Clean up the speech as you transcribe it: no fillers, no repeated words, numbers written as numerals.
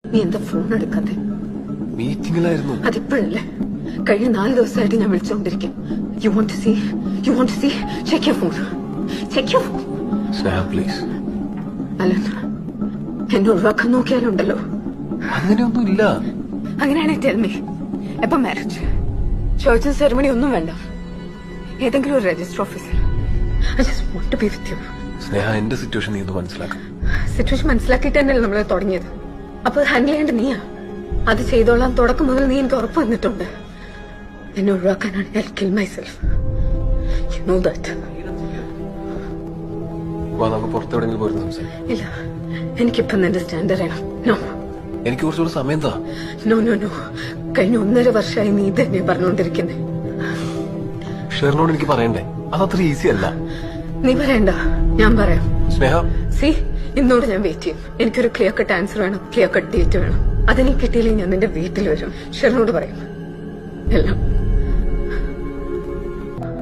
നീ എന്താ ഫോൺ എടുക്കാതെ? മീറ്റിംഗിലായിരുന്നു. അതിപ്പോഴല്ലേ? കഴിഞ്ഞ 4 ദിവസമായിട്ട് ഞാൻ വിളിച്ചുകൊണ്ടിരിക്കും. You want to see check your phone. Sneha please. Alan, എന്നെ ഒഴിവാക്കാൻ നോക്കിയാലുണ്ടല്ലോ. അങ്ങനെയൊന്നും ഇല്ല. അങ്ങനെയാണെങ്കിൽ ടെൽ മീ, എപ്പോ മാരേജ്? ചോയ്സും സെറമണി ഒന്നും വേണ്ട. ഏതെങ്കിലും ഒരു രജിസ്റ്റർ ഓഫീസിൽ. I just want to be with you. സ്നേഹ, എന്റെ സിറ്റുവേഷൻ നീ ഒന്ന് മനസ്സിലാക്കാം. സിറ്റുവേഷൻ മനസ്സിലാക്കിയിട്ട് തന്നെയല്ലേ നമ്മൾ തുടങ്ങിയത്. അപ്പൊ ഹാൻഡിൽ ചെയ്യേണ്ട നീയാ. അത് ചെയ്തോളാം തുടക്കം മുതൽ നീ എനിക്ക് ഉറപ്പ് വന്നിട്ടുണ്ട്. എന്നെ ഒഴിവാക്കാനാണ് I'll kill myself. You know that. നമുക്ക് പുറത്തെവിടെങ്കിലും പോയിരുന്നു സംസാരിക്കാം. ഇല്ല, എനിക്കിപ്പം നിന്റെ സ്റ്റാൻഡ് അറിയണം. നോ, എനിക്ക് കുറച്ചുകൂടെ സമയം താ. No no no. കഴിഞ്ഞ 1.5 വർഷമായി നീ തന്നെ പറഞ്ഞുകൊണ്ടിരിക്കുന്നേ. ഷെറിനോട് എനിക്ക് പറയണ്ടേ? അതത്ര ഈസി അല്ല. നീ പറയണ്ട, ഞാൻ പറയാം. സ്നേഹ, സി, ഇന്നോട് ഞാൻ വെയിറ്റ് ചെയ്യും. എനിക്കൊരു ക്ലിയർ കട്ട് ആൻസർ വേണം, ക്ലിയർ കട്ട് ഡേറ്റ് വേണം. അതെനിക്ക് കിട്ടിയില്ലെങ്കിൽ ഞാൻ നിന്റെ വീട്ടിൽ വരും. ഷെറിനോട് പറയും എല്ലാം.